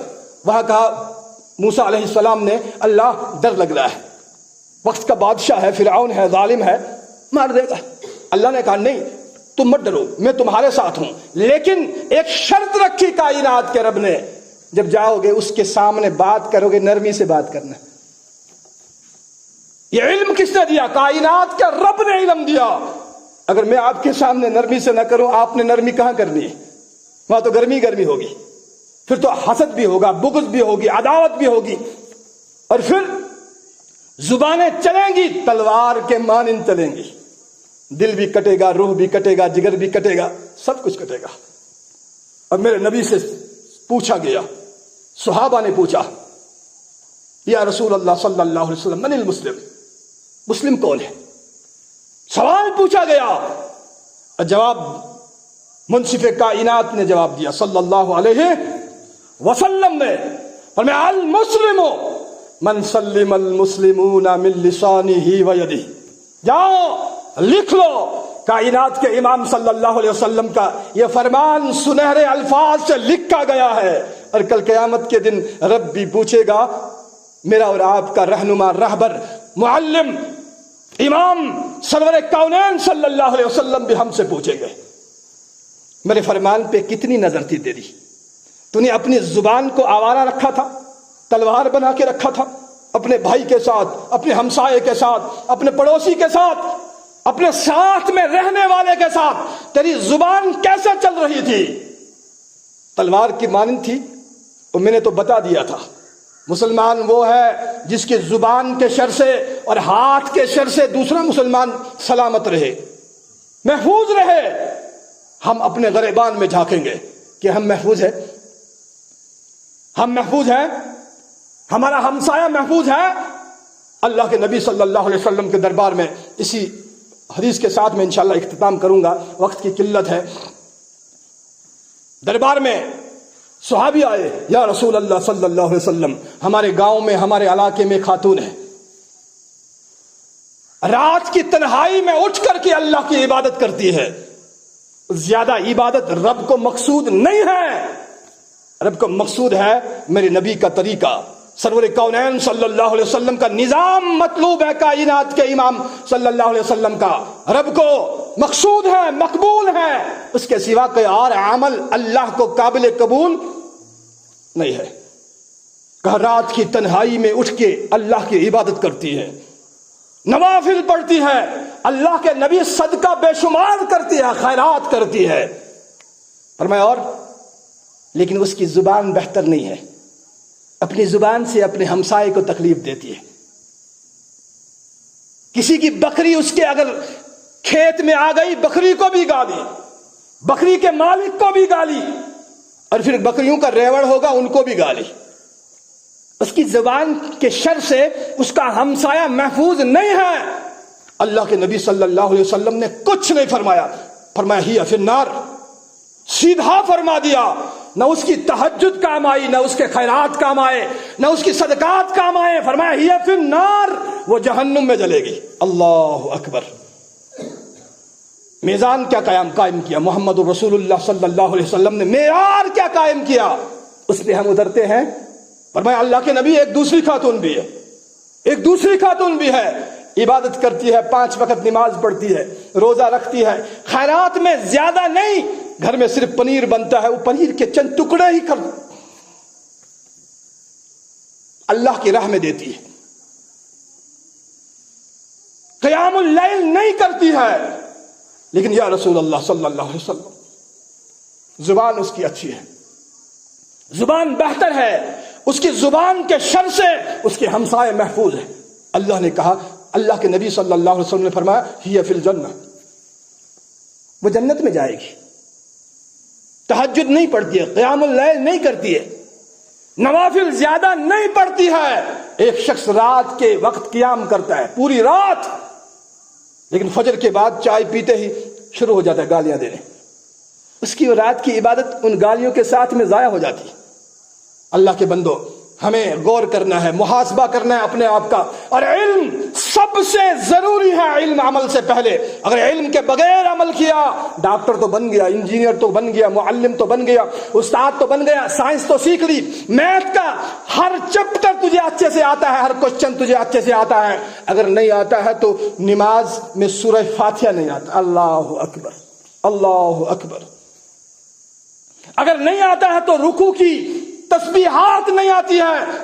وہاں کہا موسیٰ علیہ السلام نے اللہ ڈر لگ رہا ہے، وقت کا بادشاہ ہے، فرعون ہے، ظالم ہے، مار دے گا۔ اللہ نے کہا نہیں تم مت ڈرو، میں تمہارے ساتھ ہوں، لیکن ایک شرط رکھی کائنات کے رب نے، جب جاؤ گے اس کے سامنے بات کرو گے نرمی سے بات کرنا۔ یہ علم کس نے دیا؟ کائنات کے رب نے علم دیا۔ اگر میں آپ کے سامنے نرمی سے نہ کروں، آپ نے نرمی کہاں کرنی ہے؟ وہاں تو گرمی گرمی ہوگی، پھر تو حسد بھی ہوگا، بغض بھی ہوگی، عداوت بھی ہوگی، اور پھر زبانیں چلیں گی تلوار کے مانند چلیں گی، دل بھی کٹے گا، روح بھی کٹے گا، جگر بھی کٹے گا، سب کچھ کٹے گا۔ اور میرے نبی سے پوچھا گیا، صحابہ نے پوچھا یا رسول اللہ صلی اللہ علیہ وسلم من المسلم، مسلم کون ہے؟ سوال پوچھا گیا اور جواب منصف کائنات نے جواب دیا صلی اللہ علیہ وسلم نے، فرمایا المسلم من سلم المسلمون من لسانہ و یدہ۔ جاؤ لکھ لو، کائنات کے امام صلی اللہ علیہ وسلم کا یہ فرمان سنہرے الفاظ سے لکھا گیا ہے، اور کل قیامت کے دن رب بھی پوچھے گا، میرا اور آپ کا رہنما، رہبر، معلم، امام سرور کونین صلی اللہ علیہ وسلم بھی ہم سے پوچھیں گے میرے فرمان پہ کتنی نظر تھی تیری؟ تو نے اپنی زبان کو آوارہ رکھا تھا، تلوار بنا کے رکھا تھا، اپنے بھائی کے ساتھ، اپنے ہمسائے کے ساتھ، اپنے پڑوسی کے ساتھ، اپنے ساتھ میں رہنے والے کے ساتھ تیری زبان کیسے چل رہی تھی؟ تلوار کی مانند تھی؟ اور میں نے تو بتا دیا تھا، مسلمان وہ ہے جس کی زبان کے شر سے اور ہاتھ کے شر سے دوسرا مسلمان سلامت رہے، محفوظ رہے۔ ہم اپنے گریبان میں جھانکیں گے کہ ہم محفوظ ہیں، ہم محفوظ ہیں، ہمارا ہمسایہ محفوظ ہے۔ اللہ کے نبی صلی اللہ علیہ وسلم کے دربار میں اسی حدیث کے ساتھ میں انشاءاللہ اختتام کروں گا، وقت کی قلت ہے۔ دربار میں صحابی آئے، یا رسول اللہ صلی اللہ علیہ وسلم، ہمارے گاؤں میں، ہمارے علاقے میں خاتون ہے، رات کی تنہائی میں اٹھ کر کے اللہ کی عبادت کرتی ہے۔ زیادہ عبادت رب کو مقصود نہیں ہے، رب کو مقصود ہے میرے نبی کا طریقہ، سرور کونین صلی اللہ علیہ وسلم کا نظام مطلوب ہے، کائنات کے امام صلی اللہ علیہ وسلم کا رب کو مقصود ہے، مقبول ہے، اس کے سوا کوئی اور عمل اللہ کو قابل قبول نہیں ہے۔ کہ رات کی تنہائی میں اٹھ کے اللہ کی عبادت کرتی ہے، نوافل پڑھتی ہے، اللہ کے نبی صدقہ بے شمار کرتی ہے، خیرات کرتی ہے۔ فرمایا اور لیکن اس کی زبان بہتر نہیں ہے، اپنی زبان سے اپنے ہمسائے کو تکلیف دیتی ہے۔ کسی کی بکری اس کے اگر کھیت میں آ گئی، بکری کو بھی گالی، بکری کے مالک کو بھی گالی، اور پھر بکریوں کا ریوڑ ہوگا ان کو بھی گالی۔ اس کی زبان کے شر سے اس کا ہمسایہ محفوظ نہیں ہے۔ اللہ کے نبی صلی اللہ علیہ وسلم نے کچھ نہیں فرمایا، فرمایا ہی فی النار، سیدھا فرما دیا۔ نہ اس کی تہجد کام آئی، نہ اس کے خیرات کام آئے، نہ اس کی صدقات کام آئے، فرمایا ہی فی النار، وہ جہنم میں جلے گی۔ اللہ اکبر۔ میزان کیا قائم کیا محمد رسول اللہ صلی اللہ علیہ وسلم نے، معیار کیا قائم کیا، اس پہ ہم اترتے ہیں۔ فرمایا اللہ کے نبی ایک دوسری خاتون بھی ہے، ایک دوسری خاتون بھی ہے، عبادت کرتی ہے، 5 وقت نماز پڑھتی ہے، روزہ رکھتی ہے، خیرات میں زیادہ نہیں، گھر میں صرف پنیر بنتا ہے، وہ پنیر کے چند ٹکڑے ہی کر اللہ کی راہ میں دیتی ہے، قیام اللیل نہیں کرتی ہے، لیکن یا رسول اللہ صلی اللہ علیہ وسلم زبان اس کی اچھی ہے، زبان بہتر ہے، اس کی زبان کے شر سے اس کے ہمسائے محفوظ ہیں۔ اللہ نے کہا، اللہ کے نبی صلی اللہ علیہ وسلم نے فرمایا ہی فی الجنہ، وہ جنت میں جائے گی۔ تہجد نہیں پڑھتی ہے، قیام اللیل نہیں کرتی ہے، نوافل زیادہ نہیں پڑھتی ہے۔ ایک شخص رات کے وقت قیام کرتا ہے پوری رات، لیکن فجر کے بعد چائے پیتے ہی شروع ہو جاتا ہے گالیاں دینے، اس کی رات کی عبادت ان گالیوں کے ساتھ میں ضائع ہو جاتی۔ اللہ کے بندو، ہمیں غور کرنا ہے، محاسبہ کرنا ہے اپنے آپ کا، اور علم سب سے ضروری ہے، علم عمل سے پہلے۔ اگر علم کے بغیر عمل کیا، ڈاکٹر تو بن گیا، انجینئر تو بن گیا، معلم تو بن گیا، استاد تو بن گیا، سائنس تو سیکھ لی، میتھ کا ہر چیپٹر تجھے اچھے سے آتا ہے، ہر کوشچن تجھے اچھے سے آتا ہے، اگر نہیں آتا ہے تو نماز میں سورہ فاتحہ نہیں آتا، اللہ اکبر اللہ اکبر، اگر نہیں آتا ہے تو رکوع کی تسبیحات نہیں آتی ہے،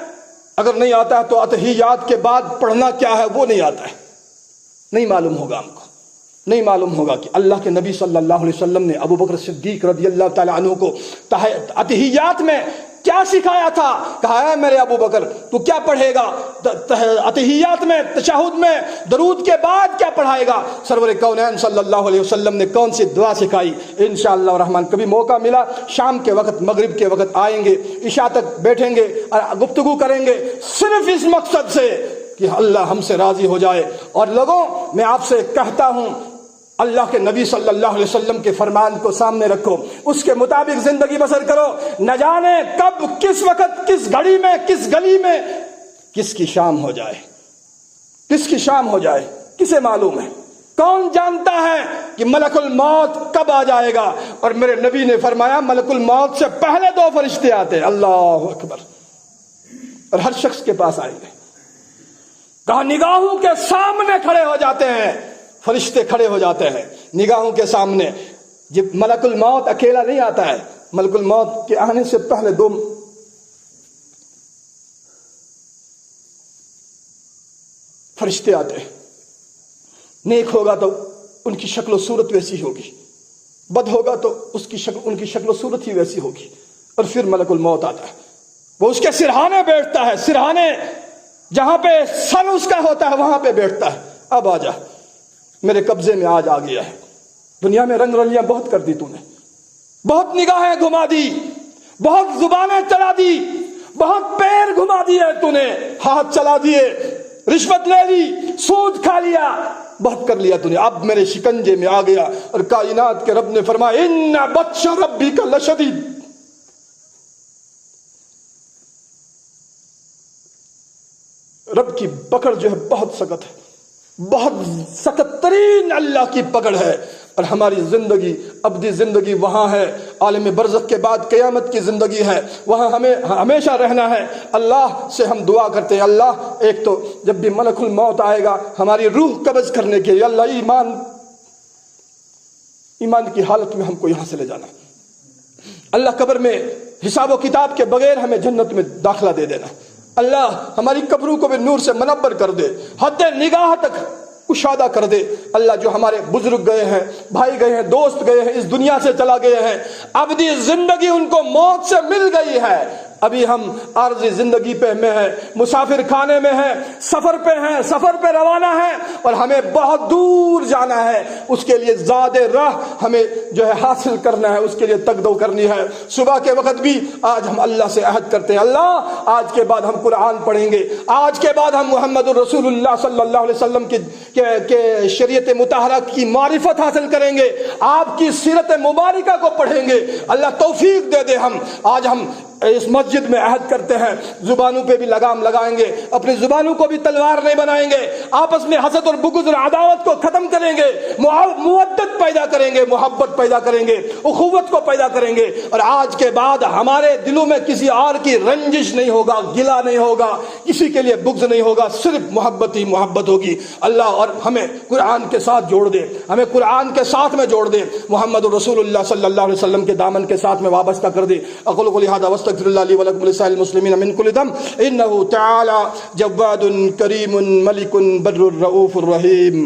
اگر نہیں آتا ہے تو اتحیات کے بعد پڑھنا کیا ہے وہ نہیں آتا ہے، نہیں معلوم ہوگا ہم کو، نہیں معلوم ہوگا کہ اللہ کے نبی صلی اللہ علیہ وسلم نے ابو بکر صدیق رضی اللہ تعالی عنہ کو اتحیات میں کیا سکھایا تھا؟ کہا ہے میرے ابو بکر تو کیا پڑھے گا اتحیات میں، تشہد میں، درود کے بعد کیا پڑھائے گا؟ سرور کونین صلی اللہ علیہ وسلم نے کون سی دعا سکھائی؟ انشاءاللہ الرحمن کبھی موقع ملا شام کے وقت، مغرب کے وقت آئیں گے، عشاء تک بیٹھیں گے اور گفتگو کریں گے، صرف اس مقصد سے کہ اللہ ہم سے راضی ہو جائے۔ اور لوگوں، میں آپ سے کہتا ہوں، اللہ کے نبی صلی اللہ علیہ وسلم کے فرمان کو سامنے رکھو، اس کے مطابق زندگی بسر کرو، نہ جانے کب، کس وقت، کس گھڑی میں، کس گلی میں کس کی شام ہو جائے، کس کی شام ہو جائے، کسے معلوم ہے؟ کون جانتا ہے کہ ملک الموت کب آ جائے گا؟ اور میرے نبی نے فرمایا ملک الموت سے پہلے 2 فرشتے آتے ہیں، اللہ اکبر، اور ہر شخص کے پاس آئیں گے، کہا نگاہوں کے سامنے کھڑے ہو جاتے ہیں، فرشتے کھڑے ہو جاتے ہیں نگاہوں کے سامنے۔ جب ملک الموت اکیلا نہیں آتا ہے، ملک الموت کے آنے سے پہلے 2 فرشتے آتے ہیں، نیک ہوگا تو ان کی شکل و صورت ویسی ہوگی، بد ہوگا تو ان کی شکل و صورت ہی ویسی ہوگی، اور پھر ملک الموت آتا ہے، وہ اس کے سرہانے بیٹھتا ہے، سرہانے جہاں پہ سر اس کا ہوتا ہے وہاں پہ بیٹھتا ہے، اب آ جا، میرے قبضے میں آج آ گیا ہے، دنیا میں رنگ رلیاں بہت کر دی تو نے، بہت نگاہیں گھما دی، بہت زبانیں چلا دی، بہت پیر گھما دیے تو نے، ہاتھ چلا دیے، رشوت لے لی، سود کھا لیا، بہت کر لیا تو نے، اب میرے شکنجے میں آ گیا۔ اور کائنات کے رب نے فرمایا ان بطش ربک لشدید، رب کی پکڑ جو ہے بہت سخت ہے، بہت سخت ترین اللہ کی پکڑ ہے۔ اور ہماری زندگی، ابدی زندگی وہاں ہے، عالم برزخ کے بعد قیامت کی زندگی ہے، وہاں ہمیں ہمیشہ رہنا ہے۔ اللہ سے ہم دعا کرتے ہیں، اللہ ایک تو جب بھی ملک الموت آئے گا ہماری روح قبض کرنے کے لیے، اللہ ایمان کی حالت میں ہم کو یہاں سے لے جانا، اللہ قبر میں حساب و کتاب کے بغیر ہمیں جنت میں داخلہ دے دینا، اللہ ہماری قبروں کو بھی نور سے منور کر دے، حد نگاہ تک کشادہ کر دے۔ اللہ جو ہمارے بزرگ گئے ہیں، بھائی گئے ہیں، دوست گئے ہیں، اس دنیا سے چلا گئے ہیں، ابدی زندگی ان کو موت سے مل گئی ہے، ابھی ہم عارضی زندگی پہ میں ہیں، مسافر خانے میں ہیں، سفر پہ ہیں، سفر پہ روانہ ہیں، اور ہمیں بہت دور جانا ہے، اس کے لیے زاد راہ ہمیں جو ہے حاصل کرنا ہے، اس کے لیے تگدو کرنی ہے۔ صبح کے وقت بھی آج ہم اللہ سے عہد کرتے ہیں، اللہ آج کے بعد ہم قرآن پڑھیں گے، آج کے بعد ہم محمد الرسول اللہ صلی اللہ علیہ وسلم کے شریعت مطہرہ کی معرفت حاصل کریں گے، آپ کی سیرت مبارکہ کو پڑھیں گے۔ اللہ توفیق دے دے۔ آج ہم اس مسجد میں عہد کرتے ہیں، زبانوں پہ بھی لگام لگائیں گے، اپنی زبانوں کو بھی تلوار نہیں بنائیں گے، آپس میں حسد اور بغض اور عداوت کو ختم کریں گے، مودت پیدا کریں گے، محبت پیدا کریں گے، اخوت کو پیدا کریں گے، اور آج کے بعد ہمارے دلوں میں کسی اور کی رنجش نہیں ہوگا، گلہ نہیں ہوگا، کسی کے لیے بغض نہیں ہوگا، صرف محبت ہی محبت ہوگی۔ اللہ اور ہمیں قرآن کے ساتھ جوڑ دے، ہمیں قرآن کے ساتھ میں جوڑ دے، محمد رسول اللہ صلی اللہ علیہ وسلم کے دامن کے ساتھ میں وابستہ کر دے۔ اقول قولی ھذا واستغفر اللہ لی ولکم ولسائر المسلمین من کل ذنب انہ تعالی جواد کریم ملک بر الرؤوف الرحیم۔